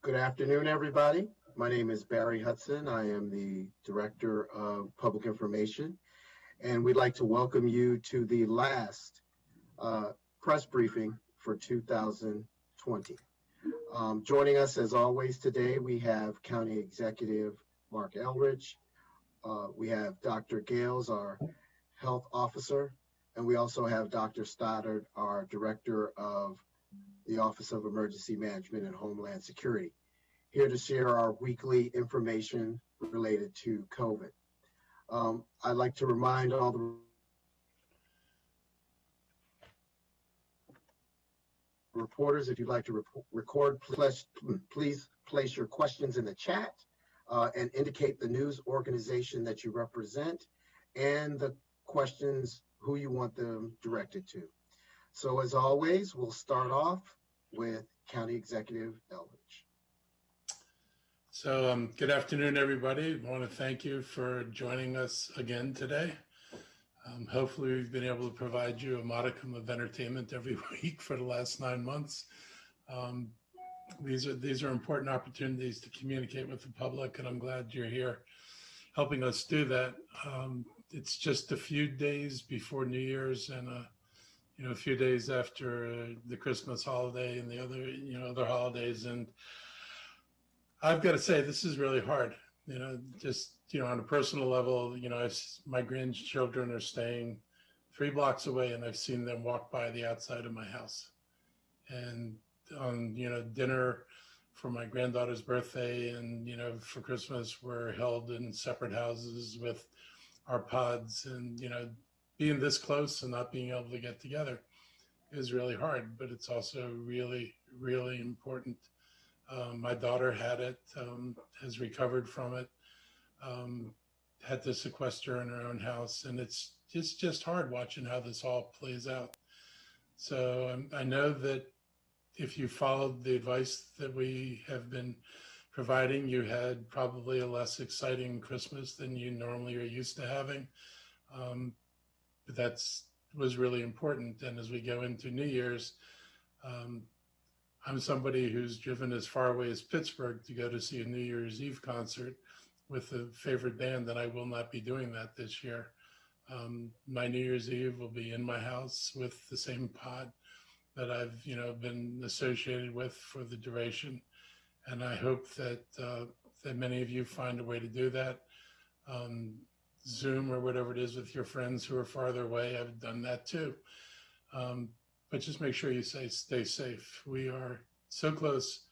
Good afternoon, everybody. My name is Barry Hudson. I am the Director of Public Information, and we'd like to welcome you to the last uh, press briefing for 2020. Joining us, as always, today, we have County Executive Mark Eldridge. We have Dr. Gales, our Health Officer, and we also have Dr. Stoddard, our Director of the Office of Emergency Management and Homeland Security, here to share our weekly information related to COVID. I'd like to remind all the reporters, if you'd like to record, please place your questions in the chat and indicate the news organization that you represent and the questions, who you want them directed to. So as always, we'll start off with County Executive Eldridge. So good afternoon, everybody. I want to thank you for joining us again today. Hopefully we've been able to provide you a modicum of entertainment every week for the last 9 months. These are important opportunities to communicate with the public, and I'm glad you're here helping us do that. It's just a few days before New Year's and a few days after the Christmas holiday and the other holidays, and I've got to say this is really hard. Just on a personal level. My grandchildren are staying 3 blocks away, and I've seen them walk by the outside of my house. And on dinner for my granddaughter's birthday and for Christmas, we're held in separate houses with our pods, and being this close and not being able to get together is really hard, but it's also really, really important. My daughter had it, has recovered from it, had to sequester in her own house, and it's just hard watching how this all plays out. So I know that if you followed the advice that we have been providing, you had probably a less exciting Christmas than you normally are used to having. But that was really important. And as we go into New Year's, I'm somebody who's driven as far away as Pittsburgh to go to see a New Year's Eve concert with a favorite band, and I will not be doing that this year. My New Year's Eve will be in my house with the same pod that I've been associated with for the duration, and I hope that that many of you find a way to do that. Zoom or whatever it is with your friends who are farther away. I've done that too. But just make sure you stay safe. We are so close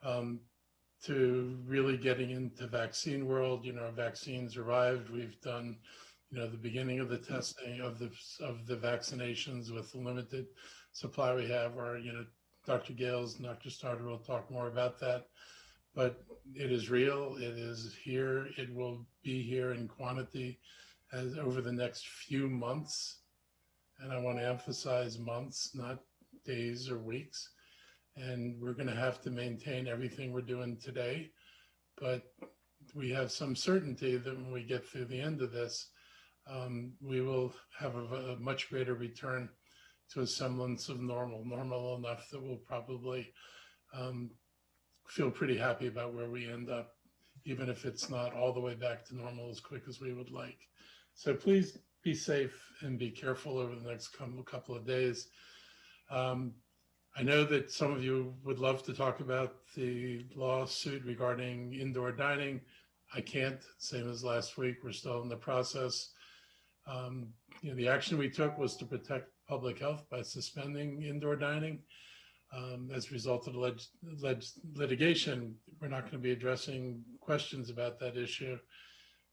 to really getting into vaccine world. Vaccines arrived. We've done, the beginning of the testing of the vaccinations with the limited supply we have. Or, Dr. Gales and Dr. Stoddard will talk more about that. But it is real. It is here. It will be here in quantity as over the next few months. And I want to emphasize months, not days or weeks. And we're going to have to maintain everything we're doing today. But we have some certainty that when we get through the end of this, we will have a much greater return to a semblance of normal enough that we'll probably feel pretty happy about where we end up, even if it's not all the way back to normal as quick as we would like. So please be safe and be careful over the next couple of days. I know that some of you would love to talk about the lawsuit regarding indoor dining. I can't, same as last week. We're still in the process. The action we took was to protect public health by suspending indoor dining. As a result of litigation, we're not going to be addressing questions about that issue.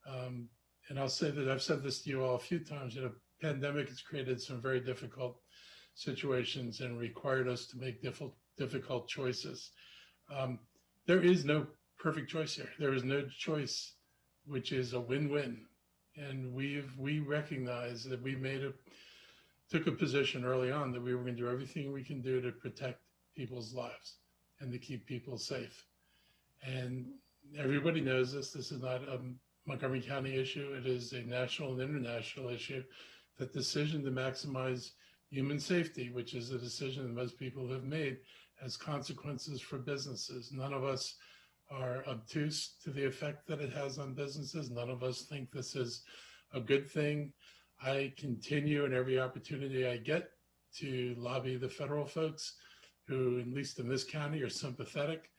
And I'll say that I've said this to you all a few times. Pandemic has created some very difficult situations and required us to make difficult choices. There is no perfect choice here. There is no choice which is a win-win. And we recognize that we took a position early on that we were going to do everything we can do to protect people's lives and to keep people safe. And everybody knows this. This is not a Montgomery County issue. It is a national and international issue. The decision to maximize human safety, which is a decision that most people have made, has consequences for businesses. None of us are obtuse to the effect that it has on businesses. None of us think this is a good thing. I continue in every opportunity I get to lobby the federal folks who, at least in this county, are sympathetic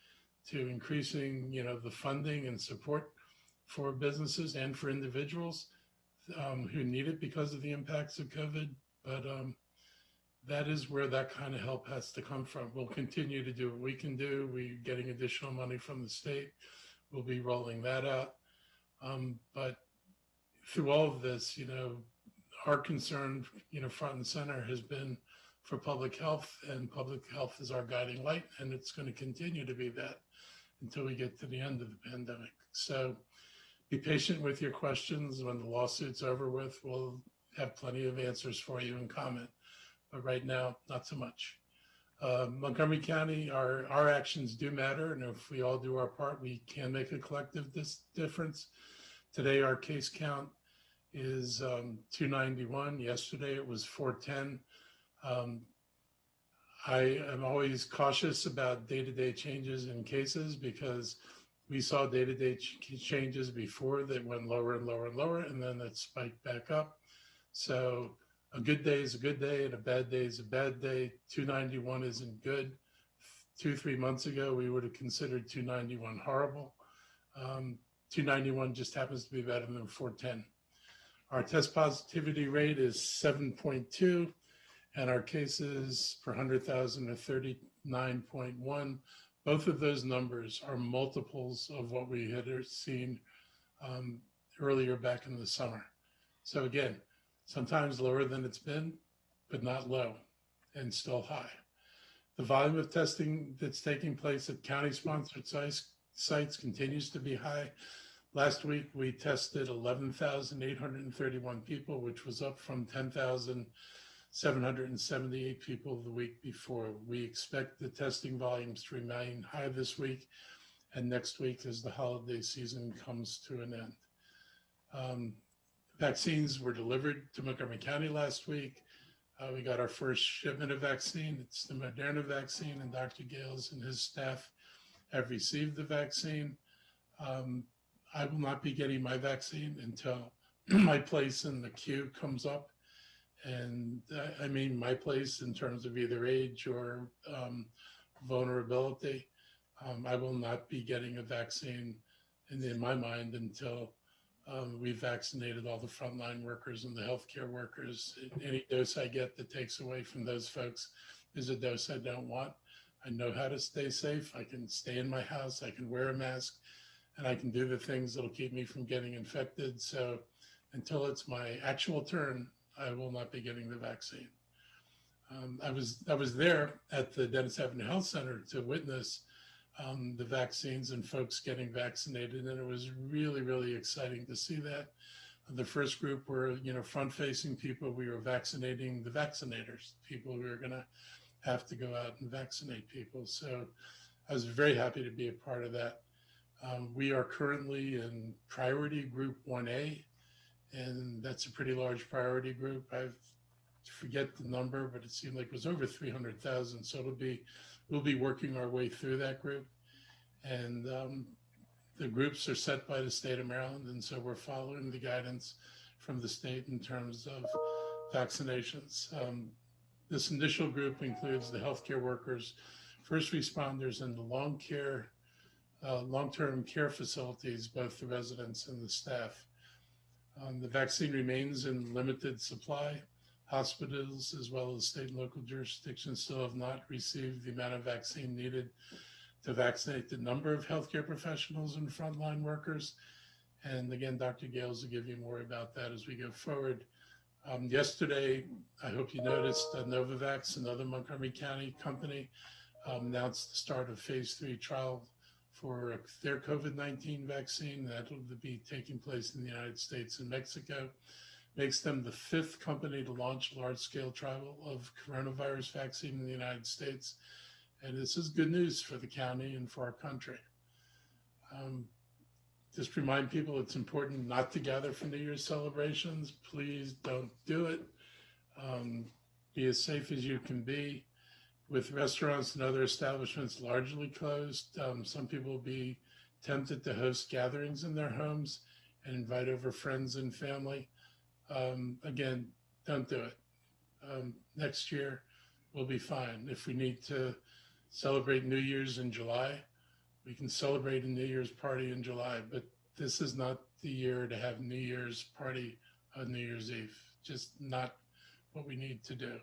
to increasing, the funding and support for businesses and for individuals who need it because of the impacts of COVID. But that is where that kind of help has to come from. We'll continue to do what we can do. We're getting additional money from the state. We'll be rolling that out. But through all of this, our concern, front and center has been for public health, and public health is our guiding light, and it's going to continue to be that until we get to the end of the pandemic. So be patient with your questions. When the lawsuit's over with, we'll have plenty of answers for you and comment. But right now, not so much. Montgomery County, our actions do matter, and if we all do our part, we can make a collective difference. Today, our case count is 291. Yesterday, it was 410. I am always cautious about day-to-day changes in cases because we saw day-to-day changes before that went lower and lower and lower, and then it spiked back up. So a good day is a good day, and a bad day is a bad day. 291 isn't good. 2-3 months ago, we would have considered 291 horrible. 291 just happens to be better than 410. Our test positivity rate is 7.2, and our cases per 100,000 are 39.1. Both of those numbers are multiples of what we had seen earlier back in the summer. So again, sometimes lower than it's been, but not low and still high. The volume of testing that's taking place at county-sponsored sites continues to be high. Last week, we tested 11,831 people, which was up from 10,778 people the week before. We expect the testing volumes to remain high this week and next week as the holiday season comes to an end. Vaccines were delivered to Montgomery County last week. We got our first shipment of vaccine. It's the Moderna vaccine, and Dr. Gales and his staff have received the vaccine. I will not be getting my vaccine until my place in the queue comes up. And I mean my place in terms of either age or vulnerability. I will not be getting a vaccine in my mind until we've vaccinated all the frontline workers and the healthcare workers. Any dose I get that takes away from those folks is a dose I don't want. I know how to stay safe. I can stay in my house. I can wear a mask, and I can do the things that'll keep me from getting infected. So until it's my actual turn, I will not be getting the vaccine. I was there at the Dennis Avenue Health Center to witness the vaccines and folks getting vaccinated, and it was really, really exciting to see that. The first group were, front-facing people. We were vaccinating the vaccinators, people who were going to have to go out and vaccinate people. So I was very happy to be a part of that. We are currently in priority group 1A, and that's a pretty large priority group. I forget the number, but it seemed like it was over 300,000. So we'll be working our way through that group. And the groups are set by the state of Maryland, and so we're following the guidance from the state in terms of vaccinations. This initial group includes the healthcare workers, first responders, and the long-term care facilities, both the residents and the staff. The vaccine remains in limited supply. Hospitals, as well as state and local jurisdictions, still have not received the amount of vaccine needed to vaccinate the number of healthcare professionals and frontline workers. And again, Dr. Gales will give you more about that as we go forward. Yesterday, I hope you noticed, Novavax, another Montgomery County company, announced the start of phase 3 trial for their COVID-19 vaccine. That will be taking place in the United States and Mexico. Makes them the 5th company to launch a large-scale trial of coronavirus vaccine in the United States. And this is good news for the county and for our country. Just remind people it's important not to gather for New Year's celebrations. Please don't do it. Be as safe as you can be. with restaurants and other establishments largely closed, some people will be tempted to host gatherings in their homes and invite over friends and family. Again, don't do it. Next year, we'll be fine. If we need to celebrate New Year's in July, we can celebrate a New Year's party in July, but this is not the year to have New Year's party on New Year's Eve. Just not what we need to do.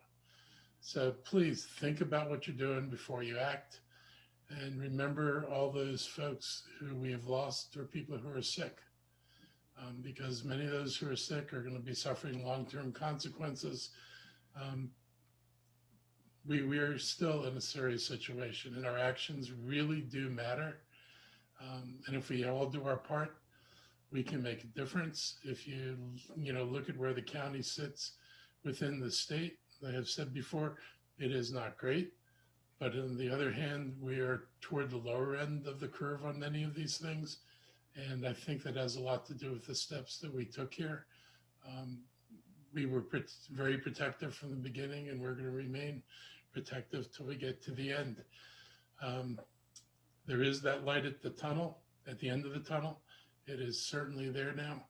So please think about what you're doing before you act. And remember all those folks who we have lost or people who are sick. Because many of those who are sick are going to be suffering long-term consequences. We are still in a serious situation, and our actions really do matter. And if we all do our part, we can make a difference. If you look at where the county sits within the state, I have said before, it is not great. But on the other hand, we are toward the lower end of the curve on many of these things. And I think that has a lot to do with the steps that we took here. We were very protective from the beginning, and we're going to remain protective till we get to the end. There is that light at the end of the tunnel. It is certainly there now,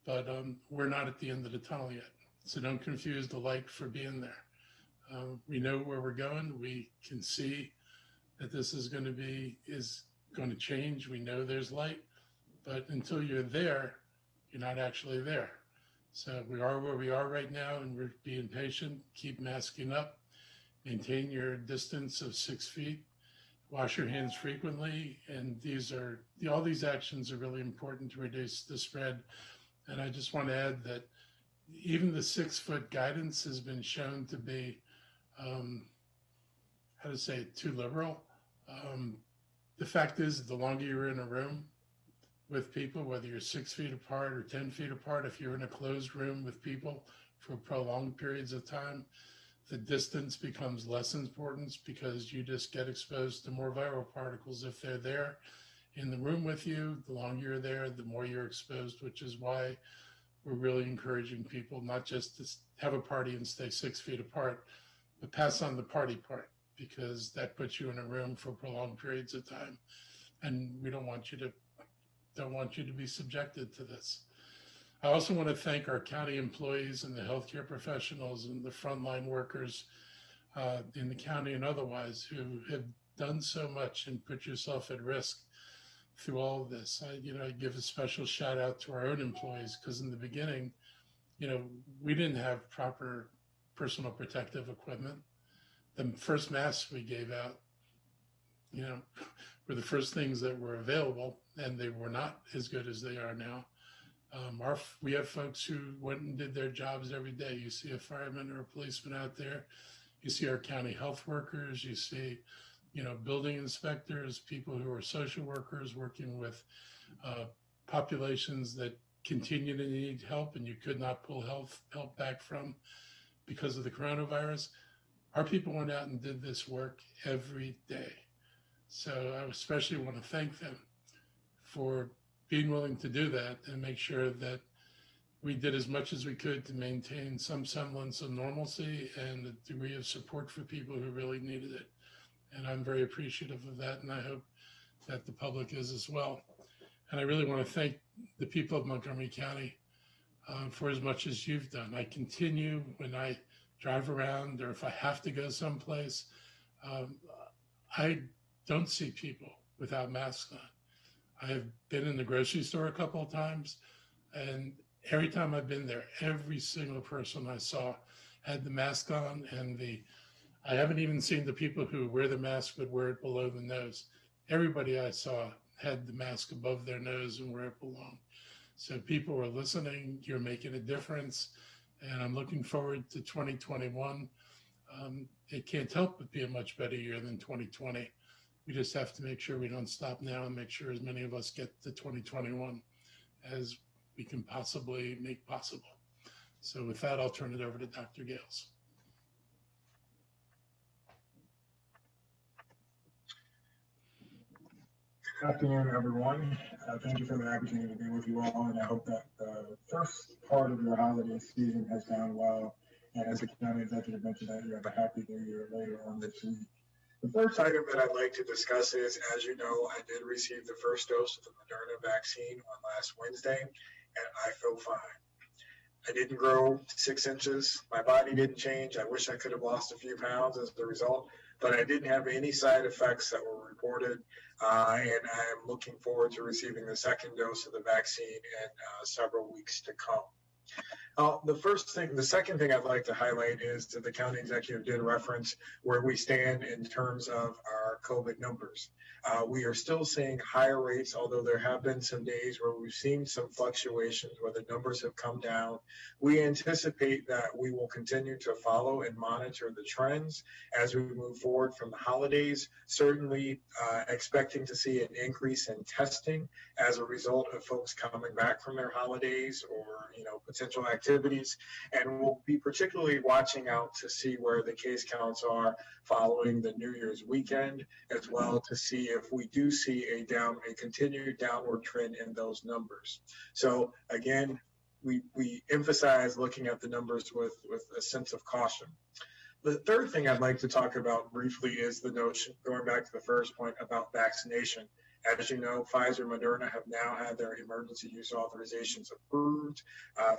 but we're not at the end of the tunnel yet. So don't confuse the light for being there. We know where we're going. We can see that this is going to change. We know there's light. But until you're there, you're not actually there. So we are where we are right now, and we're being patient. Keep masking up. Maintain your distance of 6 feet. Wash your hands frequently. And all these actions are really important to reduce the spread. And I just want to add that even the 6-foot guidance has been shown to be, too liberal. The fact is, the longer you're in a room with people, whether you're 6 feet apart or 10 feet apart, if you're in a closed room with people for prolonged periods of time, the distance becomes less important because you just get exposed to more viral particles if they're there in the room with you. The longer you're there, the more you're exposed, which is why we're really encouraging people not just to have a party and stay 6 feet apart, but pass on the party part, because that puts you in a room for prolonged periods of time. And we don't want you to be subjected to this. I also want to thank our county employees and the healthcare professionals and the frontline workers in the county and otherwise who have done so much and put yourself at risk through all of this. I give a special shout out to our own employees, because in the beginning, we didn't have proper personal protective equipment. The first masks we gave out, were the first things that were available, and they were not as good as they are now. We have folks who went and did their jobs every day. You see a fireman or a policeman out there. You see our county health workers. You see, building inspectors, people who are social workers working with populations that continue to need help and you could not pull help back from because of the coronavirus. Our people went out and did this work every day. So I especially want to thank them for being willing to do that and make sure that we did as much as we could to maintain some semblance of normalcy and a degree of support for people who really needed it. And I'm very appreciative of that, and I hope that the public is as well. And I really want to thank the people of Montgomery County for as much as you've done. I continue, when I drive around or if I have to go someplace, I don't see people without masks on. I have been in the grocery store a couple of times, and every time I've been there, every single person I saw had the mask on, and I haven't even seen the people who wear the mask but wear it below the nose. Everybody I saw had the mask above their nose and where it belonged. So people are listening, you're making a difference, and I'm looking forward to 2021. It can't help but be a much better year than 2020. We just have to make sure we don't stop now and make sure as many of us get to 2021 as we can possibly make possible. So with that, I'll turn it over to Dr. Gales. Good afternoon, everyone. Thank you for the opportunity to be with you all, and I hope that the first part of your holiday season has gone well. And as the county executive mentioned, that you have a happy new year later on this week. The first item that I'd like to discuss is, as you know, I did receive the first dose of the Moderna vaccine on last Wednesday, and I feel fine. I didn't grow 6 inches. My body didn't change. I wish I could have lost a few pounds as a result, but I didn't have any side effects that were reported, and I am looking forward to receiving the second dose of the vaccine in several weeks to come. The second thing I'd like to highlight is that the county executive did reference where we stand in terms of our COVID numbers. We are still seeing higher rates, although there have been some days where we've seen some fluctuations where the numbers have come down. We anticipate that we will continue to follow and monitor the trends as we move forward from the holidays, certainly expecting to see an increase in testing as a result of folks coming back from their holidays or potential activities. And we'll be particularly watching out to see where the case counts are following the New Year's weekend, as well to see if we do see a continued downward trend in those numbers. So again, we emphasize looking at the numbers with a sense of caution. The third thing I'd like to talk about briefly is the notion, going back to the first point about vaccination. As you know, Pfizer and Moderna have now had their emergency use authorizations approved.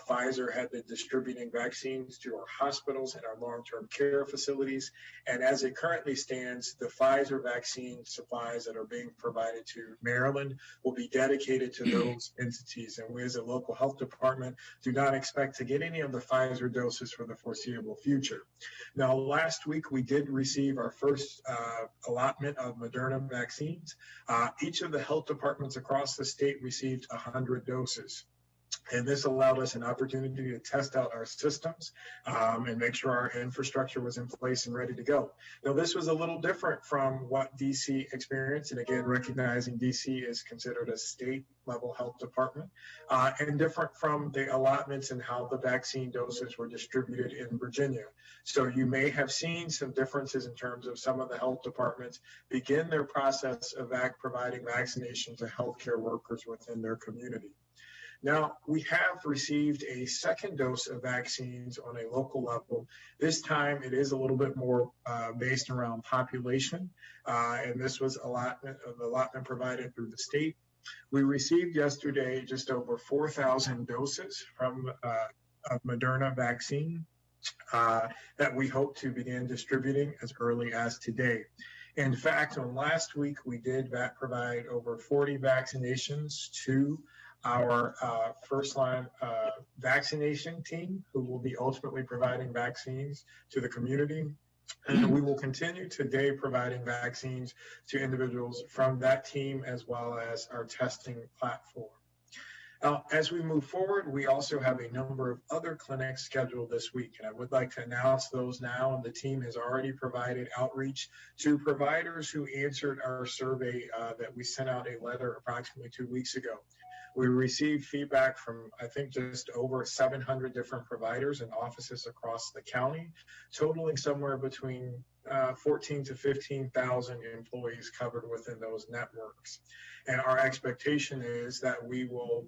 Pfizer had been distributing vaccines to our hospitals and our long-term care facilities. And as it currently stands, the Pfizer vaccine supplies that are being provided to Maryland will be dedicated to those entities. And we as a local health department do not expect to get any of the Pfizer doses for the foreseeable future. Now, last week, we did receive our first allotment of Moderna vaccines. Each of the health departments across the state received 100 doses. And this allowed us an opportunity to test out our systems and make sure our infrastructure was in place and ready to go. Now, this was a little different from what DC experienced. And again, recognizing DC is considered a state-level health department, and different from the allotments and how the vaccine doses were distributed in Virginia. So you may have seen some differences in terms of some of the health departments begin their process of providing vaccination to healthcare workers within their community. Now, we have received a second dose of vaccines on a local level. This time, it is a little bit more based around population, and this was allotment provided through the state. We received yesterday just over 4,000 doses from of Moderna vaccine that we hope to begin distributing as early as today. In fact, on last week, we did provide over 40 vaccinations to our first-line vaccination team, who will be ultimately providing vaccines to the community. And we will continue today providing vaccines to individuals from that team as well as our testing platform. Now, as we move forward, we also have a number of other clinics scheduled this week, and I would like to announce those now. And the team has already provided outreach to providers who answered our survey that we sent out a letter approximately 2 weeks ago. We received feedback from, I think, just over 700 different providers and offices across the county, totaling somewhere between 14 to 15,000 employees covered within those networks. And our expectation is that we will,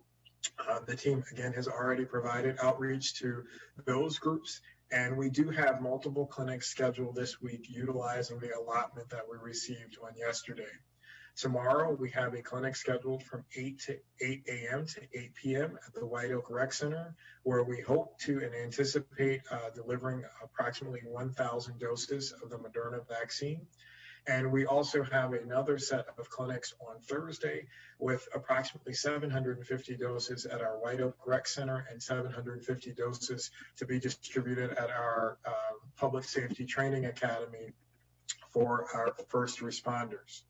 the team, again, has already provided outreach to those groups. And we do have multiple clinics scheduled this week utilizing the allotment that we received on yesterday. Tomorrow, we have a clinic scheduled from 8 a.m. to 8 p.m. at the White Oak Rec Center, where we hope to and anticipate delivering approximately 1,000 doses of the Moderna vaccine. And we also have another set of clinics on Thursday with approximately 750 doses at our White Oak Rec Center and 750 doses to be distributed at our Public Safety Training Academy for our first responders.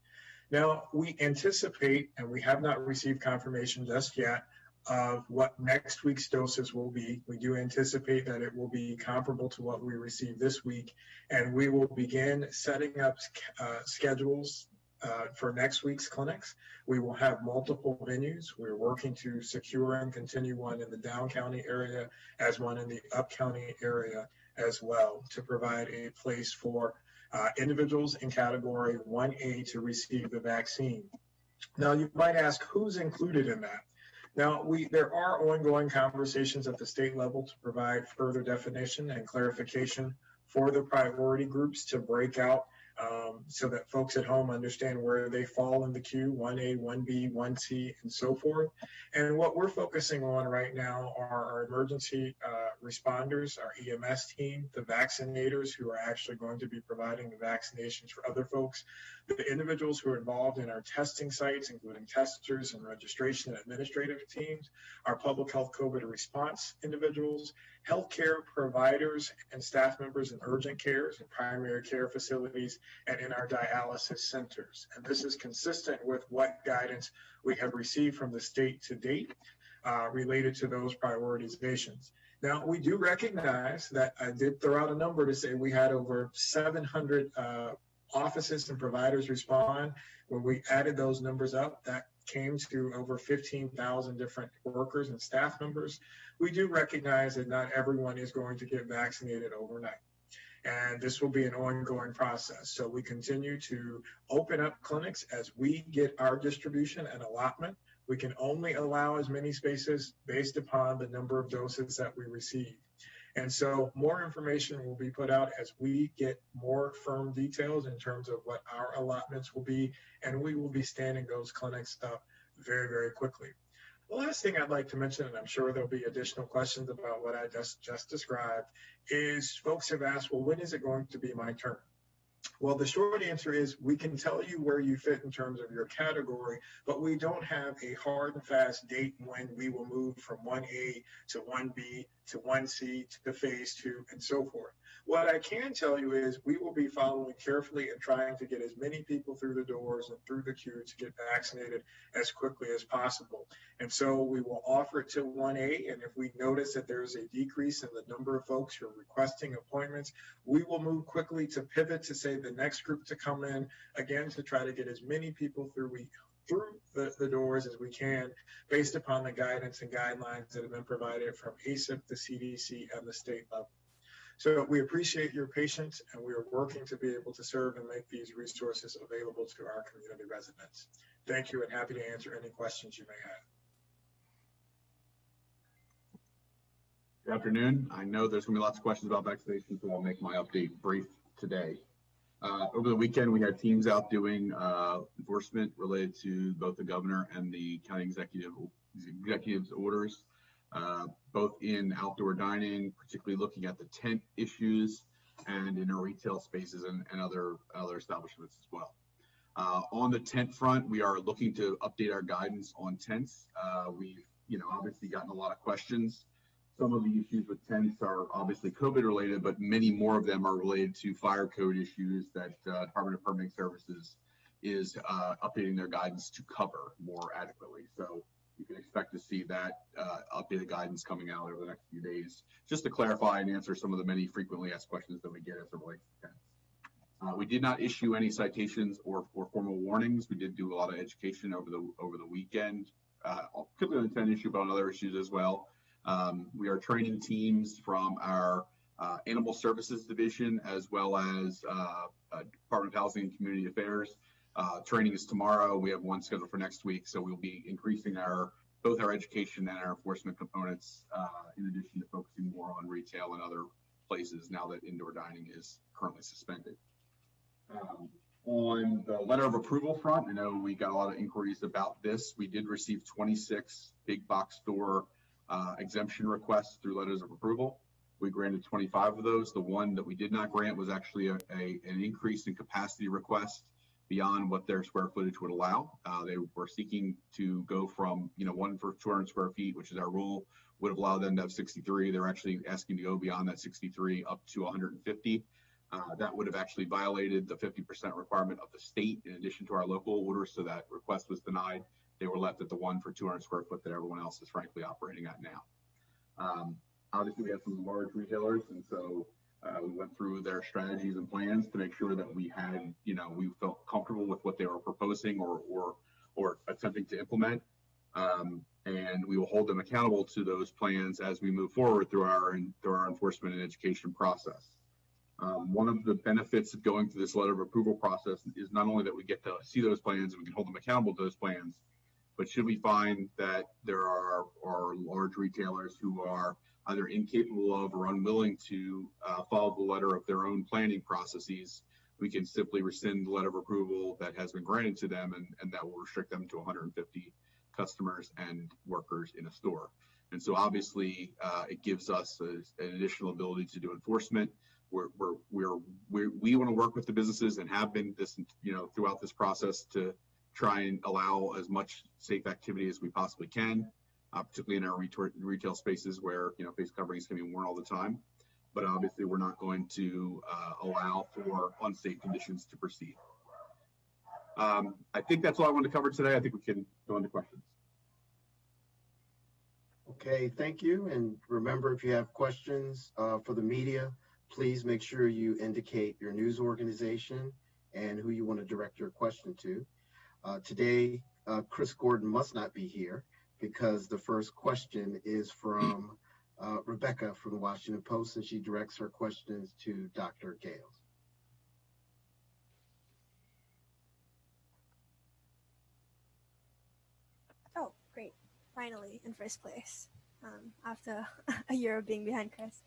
Now, we anticipate, and we have not received confirmation just yet, of what next week's doses will be. We do anticipate that it will be comparable to what we received this week, and we will begin setting up schedules for next week's clinics. We will have multiple venues. We're working to secure and continue one in the Down County area as one in the Up County area as well, to provide a place for individuals in category 1A to receive the vaccine. Now, you might ask, who's included in that? Now, there are ongoing conversations at the state level to provide further definition and clarification for the priority groups to break out so that folks at home understand where they fall in the queue, 1A, 1B, 1C, and so forth. And what we're focusing on right now are our emergency responders, our EMS team, the vaccinators who are actually going to be providing the vaccinations for other folks, the individuals who are involved in our testing sites, including testers and registration and administrative teams, our public health COVID response individuals, healthcare providers and staff members in urgent cares and primary care facilities, and in our dialysis centers. And this is consistent with what guidance we have received from the state to date related to those prioritizations. Now, we do recognize that I did throw out a number to say we had over 700 offices and providers respond. When we added those numbers up, that came to over 15,000 different workers and staff members. We do recognize that not everyone is going to get vaccinated overnight. And this will be an ongoing process. So we continue to open up clinics as we get our distribution and allotment. We can only allow as many spaces based upon the number of doses that we receive. And so more information will be put out as we get more firm details in terms of what our allotments will be, and we will be standing those clinics up very, very quickly. The last thing I'd like to mention, and I'm sure there'll be additional questions about what I just described, is folks have asked, well, when is it going to be my turn? Well, the short answer is we can tell you where you fit in terms of your category, but we don't have a hard and fast date when we will move from 1A to 1B to 1C to phase 2 and so forth. What I can tell you is we will be following carefully and trying to get as many people through the doors and through the queue to get vaccinated as quickly as possible. And so we will offer it to 1A, and if we notice that there's a decrease in the number of folks who are requesting appointments, we will move quickly to pivot to say the next group to come in, again, to try to get as many people through the doors as we can based upon the guidance and guidelines that have been provided from ACIP, the CDC, and the state level. So we appreciate your patience, and we are working to be able to serve and make these resources available to our community residents. Thank you, and happy to answer any questions you may have. Good afternoon. I know there's going to be lots of questions about vaccinations, so I'll make my update brief today. Over the weekend, we had teams out doing enforcement related to both the governor and the county executive's orders, both in outdoor dining, particularly looking at the tent issues, and in our retail spaces and other establishments as well. On the tent front, we are looking to update our guidance on tents. We've obviously gotten a lot of questions. Some of the issues with tents are obviously COVID related, but many more of them are related to fire code issues that Department of Permitting Services is updating their guidance to cover more adequately. So you can expect to see that updated guidance coming out over the next few days, just to clarify and answer some of the many frequently asked questions that we get as it relates to tents. We did not issue any citations or formal warnings. We did do a lot of education over the weekend, particularly on the tent issue, but on other issues as well. We are training teams from our Animal Services Division as well as Department of Housing and Community Affairs. Training is tomorrow. We have one scheduled for next week, so we'll be increasing both our education and our enforcement components, in addition to focusing more on retail and other places now that indoor dining is currently suspended. On the letter of approval front, I know we got a lot of inquiries about this. We did receive 26 big box store exemption requests through letters of approval. We granted 25 of those. The one that we did not grant was actually an increase in capacity request beyond what their square footage would allow. They were seeking to go from, one for 200 square feet, which is our rule, would have allowed them to have 63. They're actually asking to go beyond that 63 up to 150. That would have actually violated the 50% requirement of the state in addition to our local order, so that request was denied. They were left at the one for 200 square foot that everyone else is frankly operating at now. Obviously, we have some large retailers, and so we went through their strategies and plans to make sure that we had, we felt comfortable with what they were proposing or attempting to implement. And we will hold them accountable to those plans as we move forward through our enforcement and education process. One of the benefits of going through this letter of approval process is not only that we get to see those plans and we can hold them accountable to those plans, but should we find that there are large retailers who are either incapable of or unwilling to follow the letter of their own planning processes, we can simply rescind the letter of approval that has been granted to them, and that will restrict them to 150 customers and workers in a store. And so obviously it gives us an additional ability to do enforcement. We want to work with the businesses and have been this, throughout this process to try and allow as much safe activity as we possibly can, particularly in our retail spaces where, face coverings can be worn all the time. But obviously we're not going to allow for unsafe conditions to proceed. I think that's all I wanted to cover today. I think we can go into questions. Okay, thank you. And remember, if you have questions for the media, please make sure you indicate your news organization and who you want to direct your question to. Today, Chris Gordon must not be here because the first question is from Rebecca from the Washington Post, and she directs her questions to Dr. Gales. Oh, great. Finally in first place after a year of being behind Chris.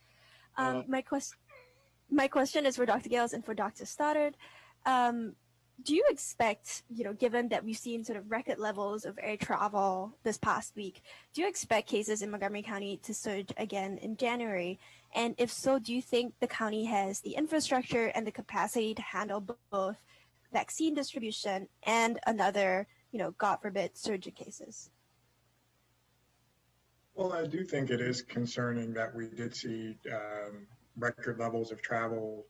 My question is for Dr. Gales and for Dr. Stoddard. Do you expect, given that we've seen sort of record levels of air travel this past week, do you expect cases in Montgomery County to surge again in January? And if so, do you think the county has the infrastructure and the capacity to handle both vaccine distribution and another, God forbid, surge in cases? Well, I do think it is concerning that we did see record levels of travel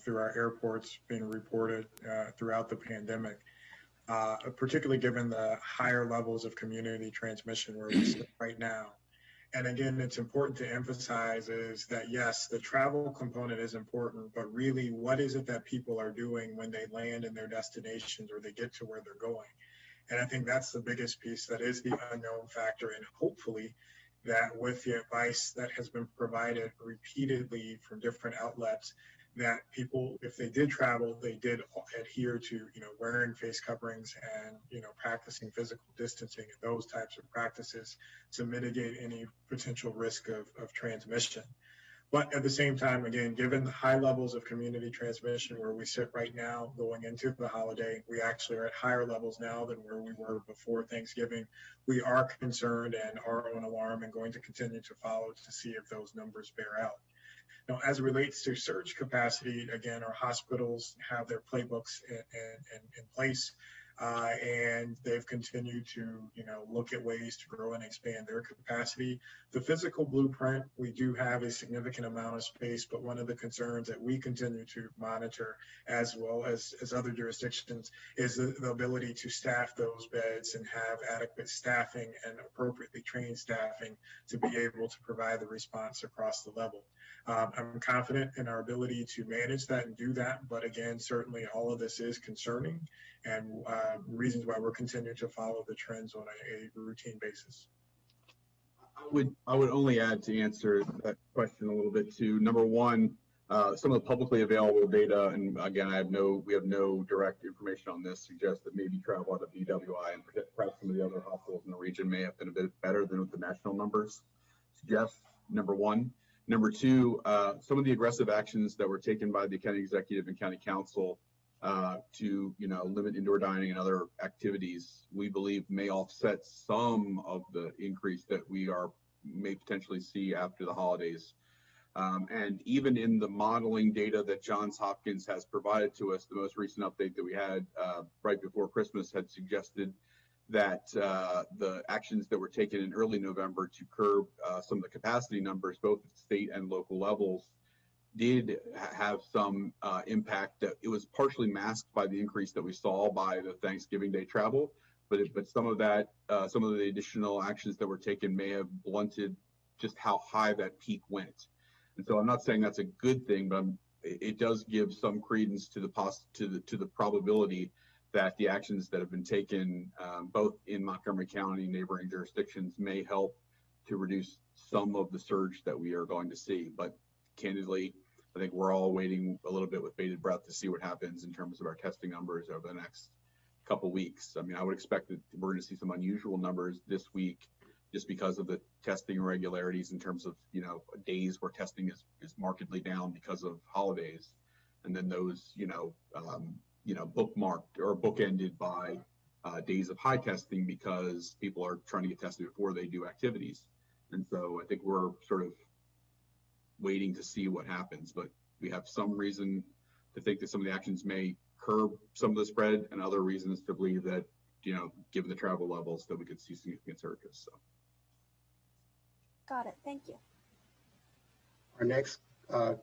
through our airports being reported throughout the pandemic, particularly given the higher levels of community transmission where we sit right now. And again, it's important to emphasize is that, yes, the travel component is important, but really what is it that people are doing when they land in their destinations or they get to where they're going? And I think that's the biggest piece that is the unknown factor. And hopefully that with the advice that has been provided repeatedly from different outlets, that people, if they did travel, they did adhere to, wearing face coverings and, practicing physical distancing and those types of practices to mitigate any potential risk of transmission. But at the same time, again, given the high levels of community transmission where we sit right now going into the holiday, we actually are at higher levels now than where we were before Thanksgiving. We are concerned and are on alarm and going to continue to follow to see if those numbers bear out. Now, as it relates to surge capacity, again, our hospitals have their playbooks in place, and they've continued to, look at ways to grow and expand their capacity. The physical blueprint, we do have a significant amount of space, but one of the concerns that we continue to monitor, as well as other jurisdictions, is the ability to staff those beds and have adequate staffing and appropriately trained staffing to be able to provide the response across the level. I'm confident in our ability to manage that and do that, but again, certainly all of this is concerning and reasons why we're continuing to follow the trends on a routine basis. I would only add to answer that question a little bit too. Number one, some of the publicly available data, and again, we have no direct information on this, suggests that maybe travel out of BWI and perhaps some of the other hospitals in the region may have been a bit better than what the national numbers suggest. Number one. Number two, some of the aggressive actions that were taken by the county executive and county council to limit indoor dining and other activities, we believe may offset some of the increase that we may potentially see after the holidays. And even in the modeling data that Johns Hopkins has provided to us, the most recent update that we had right before Christmas had suggested that the actions that were taken in early November to curb some of the capacity numbers, both at state and local levels, did have some impact. That it was partially masked by the increase that we saw by the Thanksgiving Day travel, but some of that, some of the additional actions that were taken may have blunted just how high that peak went. And so I'm not saying that's a good thing, but it does give some credence to the probability that the actions that have been taken both in Montgomery County and neighboring jurisdictions may help to reduce some of the surge that we are going to see. But candidly, I think we're all waiting a little bit with bated breath to see what happens in terms of our testing numbers over the next couple weeks. I mean, I would expect that we're going to see some unusual numbers this week just because of the testing irregularities in terms of, days where testing is markedly down because of holidays. and then those, bookmarked or bookended by days of high testing because people are trying to get tested before they do activities. And so I think we're sort of waiting to see what happens, but we have some reason to think that some of the actions may curb some of the spread and other reasons to believe that, given the travel levels, that we could see significant surges. So. Got it. Thank you. Our next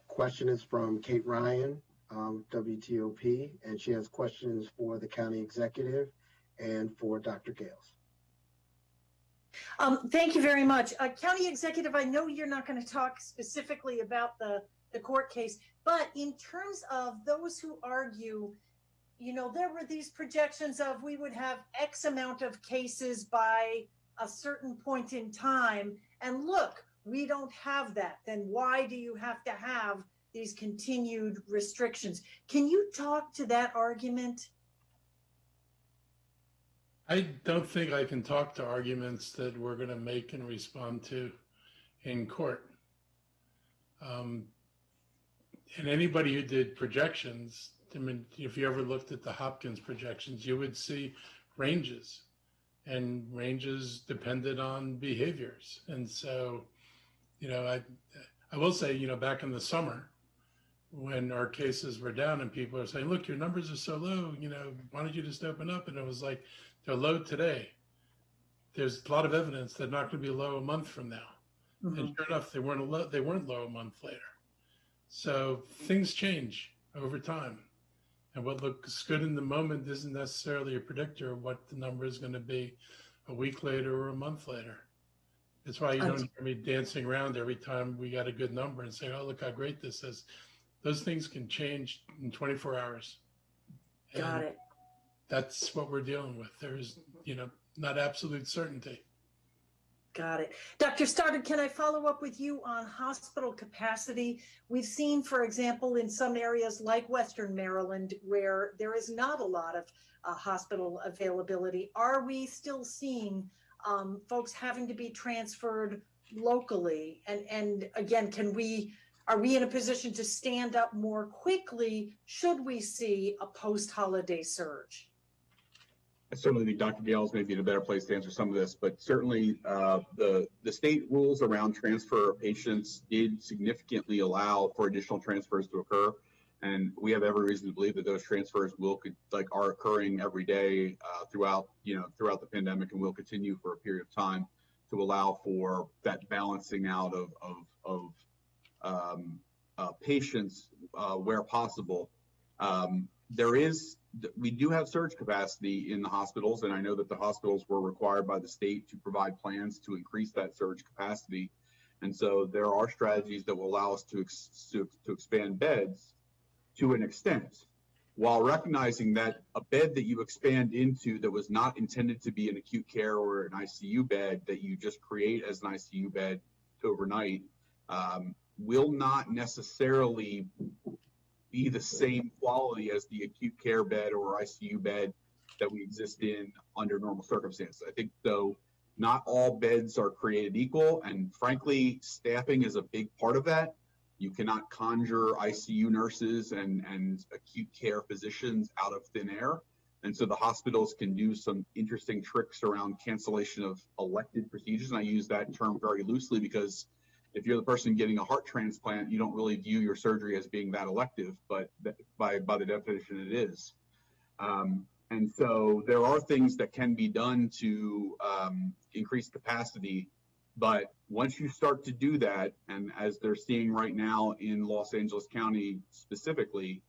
question is from Kate Ryan, WTOP, and she has questions for the county executive and for Dr. Gales. Thank you very much. County Executive, I know you're not going to talk specifically about the court case, but in terms of those who argue, there were these projections of we would have X amount of cases by a certain point in time, and look, we don't have that. Then why do you have to have these continued restrictions? Can you talk to that argument? I don't think I can talk to arguments that we're going to make and respond to in court. And anybody who did projections, I mean, if you ever looked at the Hopkins projections, you would see ranges, and ranges depended on behaviors. And so, I will say, back in the summer, when our cases were down and people are saying, look, your numbers are so low, why don't you just open up? And it was like, they're low today. There's a lot of evidence they're not going to be low a month from now. Mm-hmm. And sure enough, they weren't low a month later. So things change over time. And what looks good in the moment isn't necessarily a predictor of what the number is going to be a week later or a month later. That's why you don't hear me dancing around every time we got a good number and say, oh, look how great this is. Those things can change in 24 hours. Got it. That's what we're dealing with. There's, not absolute certainty. Got it. Dr. Stoddard, can I follow up with you on hospital capacity? We've seen, for example, in some areas like Western Maryland, where there is not a lot of hospital availability. Are we still seeing folks having to be transferred locally? And again, are we in a position to stand up more quickly should we see a post-holiday surge? I certainly think Dr. Gales may be in a better place to answer some of this, but certainly the state rules around transfer of patients did significantly allow for additional transfers to occur. And we have every reason to believe that those transfers are occurring every day throughout the pandemic, and will continue for a period of time to allow for that balancing out of patients where possible. We do have surge capacity in the hospitals, and I know that the hospitals were required by the state to provide plans to increase that surge capacity. And so there are strategies that will allow us to expand beds to an extent, while recognizing that a bed that you expand into that was not intended to be an acute care or an ICU bed that you just create as an ICU bed overnight will not necessarily be the same quality as the acute care bed or ICU bed that we exist in under normal circumstances. I think, though, not all beds are created equal, and frankly, staffing is a big part of that. You cannot conjure ICU nurses and acute care physicians out of thin air. And so the hospitals can do some interesting tricks around cancellation of elected procedures. And I use that term very loosely because if you're the person getting a heart transplant, you don't really view your surgery as being that elective, but by the definition it is. And so there are things that can be done to increase capacity, but once you start to do that, and as they're seeing right now in Los Angeles County specifically,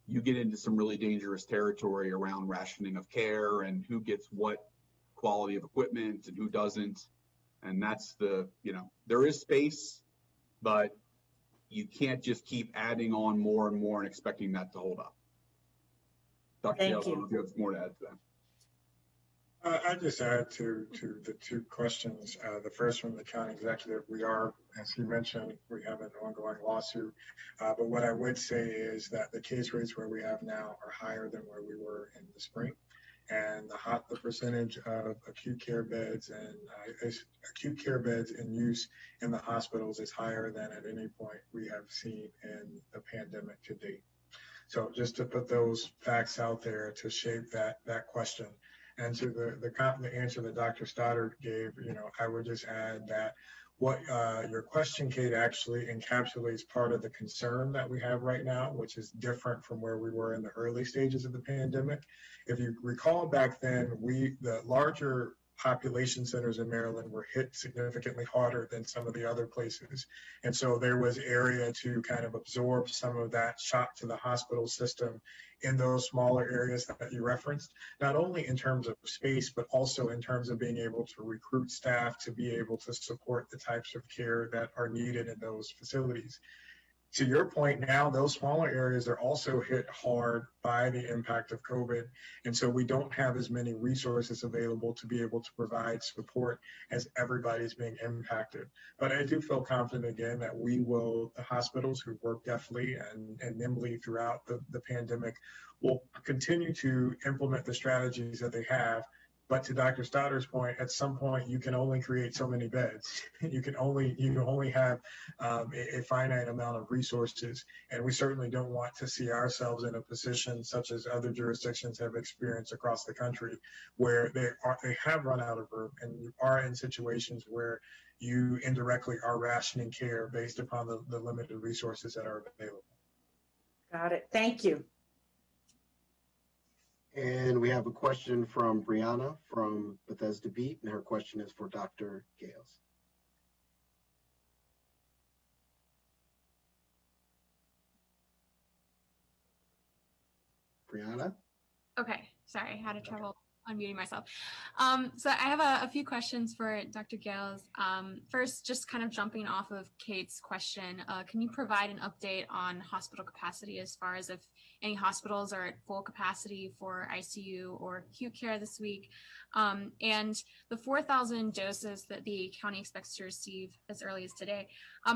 you get into some really dangerous territory around rationing of care and who gets what quality of equipment and who doesn't. And that's there is space, but you can't just keep adding on more and more and expecting that to hold up. Dr. Gales, I don't know if you have more to add to that. I just add to the two questions. The first from the county executive, we are, as he mentioned, we have an ongoing lawsuit. But what I would say is that the case rates where we have now are higher than where we were in the spring. And the percentage of acute care beds in use in the hospitals is higher than at any point we have seen in the pandemic to date. So just to put those facts out there to shape that question. And to the answer that Dr. Stoddard gave, I would just add that what your question, Kate, actually encapsulates part of the concern that we have right now, which is different from where we were in the early stages of the pandemic. If you recall back then, the larger population centers in Maryland were hit significantly harder than some of the other places. And so there was area to kind of absorb some of that shock to the hospital system in those smaller areas that you referenced, not only in terms of space, but also in terms of being able to recruit staff to be able to support the types of care that are needed in those facilities. To your point now, those smaller areas are also hit hard by the impact of COVID. And so we don't have as many resources available to be able to provide support as everybody's being impacted. But I do feel confident again that the hospitals who work deftly and nimbly throughout the pandemic will continue to implement the strategies that they have. But to Dr. Stoddard's point, at some point you can only create so many beds. You can only have a finite amount of resources, and we certainly don't want to see ourselves in a position such as other jurisdictions have experienced across the country, where they have run out of room, and you are in situations where you indirectly are rationing care based upon the limited resources that are available. Got it. Thank you. And we have a question from Briana from Bethesda Beat, and her question is for Dr. Gales. Briana? Okay, sorry, I had trouble unmuting myself. So I have a few questions for Dr. Gales. First, just kind of jumping off of Kate's question, can you provide an update on hospital capacity as far as if any hospitals are at full capacity for ICU or acute care this week? And the 4,000 doses that the county expects to receive as early as today,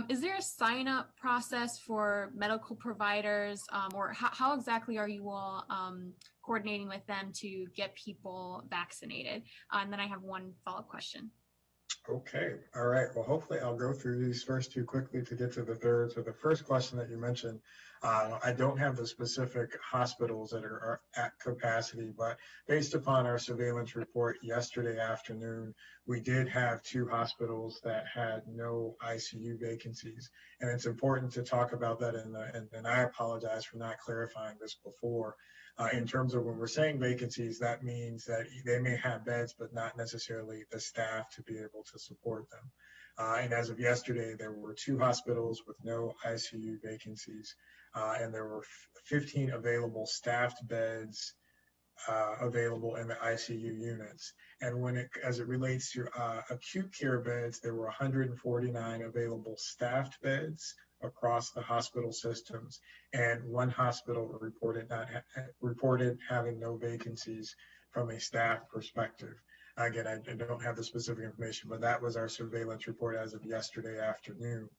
is there a sign-up process for medical providers, or how exactly are you all coordinating with them to get people vaccinated? And then I have one follow-up question. Okay. All right. Well, hopefully I'll go through these first two quickly to get to the third. So the first question that you mentioned, I don't have the specific hospitals that are at capacity, but based upon our surveillance report yesterday afternoon, we did have 2 hospitals that had no ICU vacancies. And it's important to talk about that, and I apologize for not clarifying this before. In terms of when we're saying vacancies, that means that they may have beds, but not necessarily the staff to be able to support them. And as of yesterday, there were 2 hospitals with no ICU vacancies, and there were 15 available staffed beds available in the ICU units. And as it relates to acute care beds, there were 149 available staffed beds across the hospital systems, and 1 hospital reported having no vacancies from a staff perspective. Again, I don't have the specific information, but that was our surveillance report as of yesterday afternoon.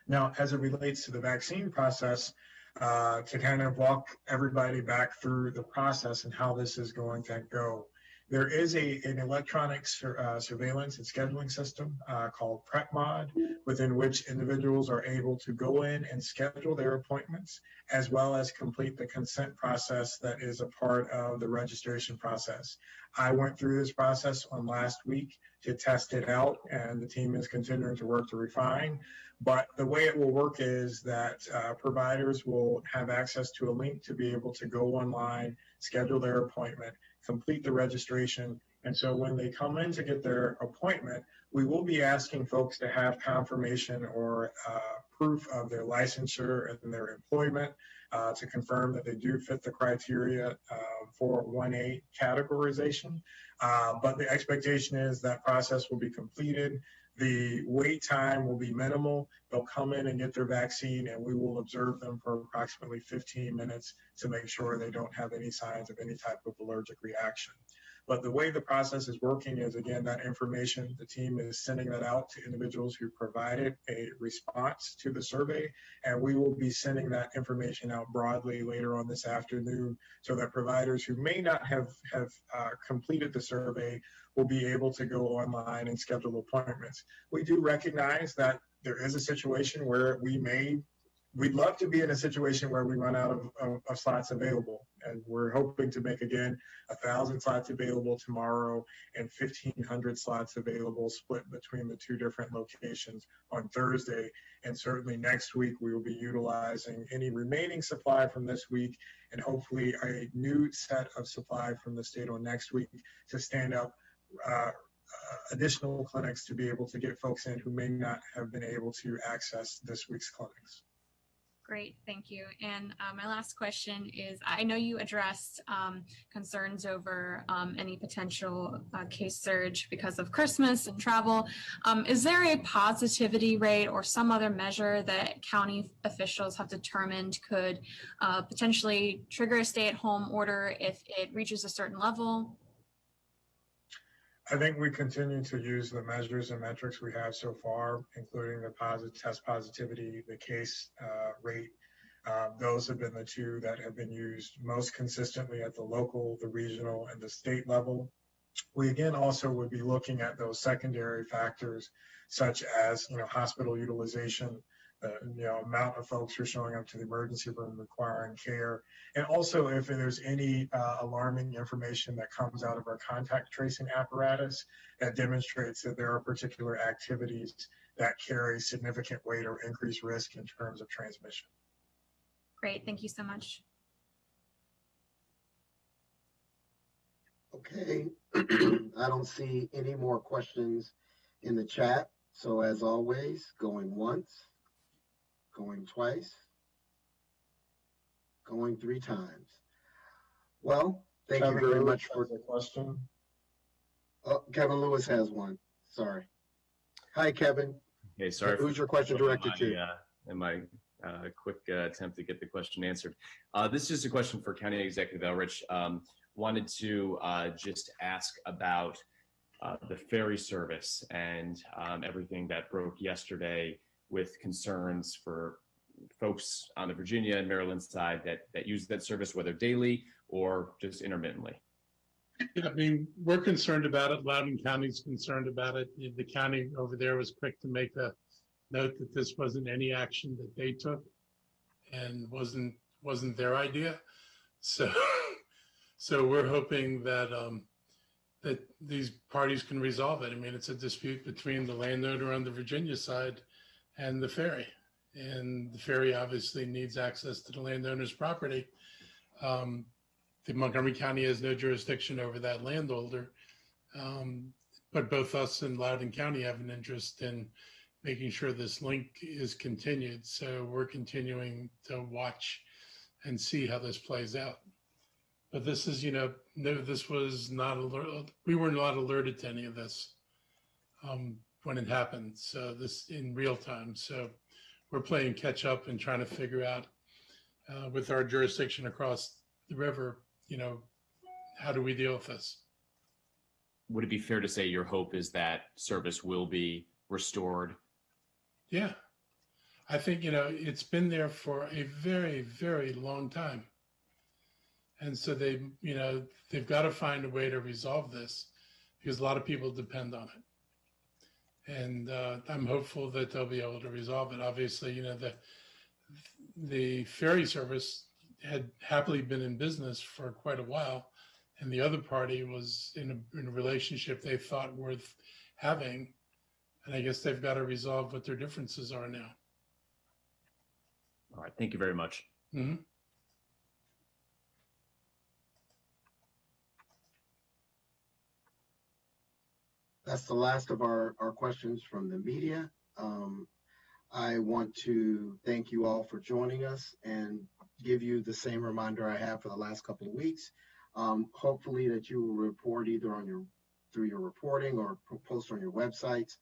Now, as it relates to the vaccine process, to kind of walk everybody back through the process and how this is going to go. There is an electronic surveillance and scheduling system called PrepMod, within which individuals are able to go in and schedule their appointments, as well as complete the consent process that is a part of the registration process. I went through this process last week to test it out, and the team is continuing to work to refine. But the way it will work is that providers will have access to a link to be able to go online, schedule their appointment, complete the registration. And so when they come in to get their appointment, we will be asking folks to have confirmation or proof of their licensure and their employment to confirm that they do fit the criteria for 1A categorization. But the expectation is that process will be completed. The wait time will be minimal. They'll come in and get their vaccine, and we will observe them for approximately 15 minutes to make sure they don't have any signs of any type of allergic reaction. But the way the process is working is, again, that information, the team is sending that out to individuals who provided a response to the survey, and we will be sending that information out broadly later on this afternoon so that providers who may not have completed the survey will be able to go online and schedule appointments. We do recognize that there is a situation where we may we'd love to be in a situation where we run out of slots available. And we're hoping to make, again, 1,000 slots available tomorrow and 1,500 slots available split between the two different locations on Thursday. And certainly next week, we will be utilizing any remaining supply from this week and hopefully a new set of supply from the state on next week to stand up additional clinics to be able to get folks in who may not have been able to access this week's clinics. Great, thank you. And my last question is, I know you addressed concerns over any potential case surge because of Christmas and travel. Is there a positivity rate or some other measure that county officials have determined could potentially trigger a stay-at-home order if it reaches a certain level? I think we continue to use the measures and metrics we have so far, including the test positivity, the case rate. Those have been the two that have been used most consistently at the local, the regional, and the state level. We again also would be looking at those secondary factors, such as hospital utilization, the amount of folks who are showing up to the emergency room requiring care, and also if there's any alarming information that comes out of our contact tracing apparatus that demonstrates that there are particular activities that carry significant weight or increased risk in terms of transmission. Great, thank you so much. Okay, I don't see any more questions in the chat. So as always, going once, going twice, going 3 times. Well, thank you very much for the question. Oh, Kevin Lewis has one. Sorry. Hi, Kevin. Hey, sorry. Who's your question directed to? In my quick attempt to get the question answered. This is a question for County Executive Elrich. Wanted to just ask about the ferry service and everything that broke yesterday with concerns for folks on the Virginia and Maryland side that use that service, whether daily or just intermittently. I mean, we're concerned about it. Loudoun County's concerned about it. The county over there was quick to make a note that this wasn't any action that they took and wasn't their idea. So we're hoping that that these parties can resolve it. I mean, it's a dispute between the landowner on the Virginia side and the ferry. And the ferry obviously needs access to the landowner's property. The Montgomery County has no jurisdiction over that landholder. But both us and Loudoun County have an interest in making sure this link is continued. So we're continuing to watch and see how this plays out. But this is, no, this was not we were not alerted to any of this when it happened. So this in real time. So we're playing catch up and trying to figure out with our jurisdiction across the river, how do we deal with this? Would it be fair to say your hope is that service will be restored? Yeah, I think, it's been there for a very, very long time. And so they've got to find a way to resolve this because a lot of people depend on it. And I'm hopeful that they'll be able to resolve it. Obviously, the ferry service had happily been in business for quite a while, and the other party was in a relationship they thought worth having. And I guess they've got to resolve what their differences are now. All right. Thank you very much. Mm-hmm. That's the last of our questions from the media. I want to thank you all for joining us and give you the same reminder I have for the last couple of weeks. Hopefully that you will report either through your reporting or post on your websites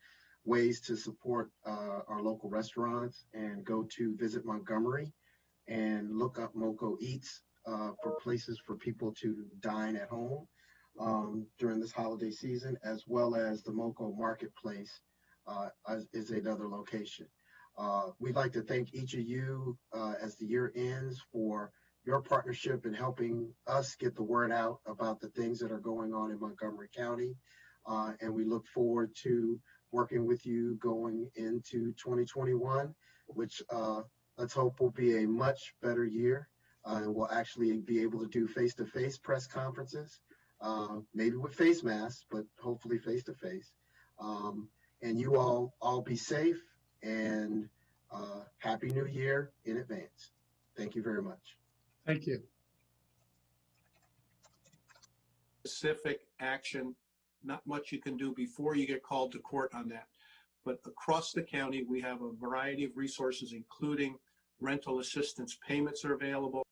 ways to support our local restaurants, and go to Visit Montgomery and look up MoCo Eats for places for people to dine at home during this holiday season, as well as the MoCo Marketplace is another location. We'd like to thank each of you as the year ends for your partnership in helping us get the word out about the things that are going on in Montgomery County. And we look forward to working with you going into 2021, which let's hope will be a much better year. And we'll actually be able to do face-to-face press conferences, maybe with face masks, but hopefully face-to-face. And you all be safe, and Happy New Year in advance. Thank you very much. Thank you. Specific action, not much you can do before you get called to court on that. But across the county, we have a variety of resources, including rental assistance payments are available.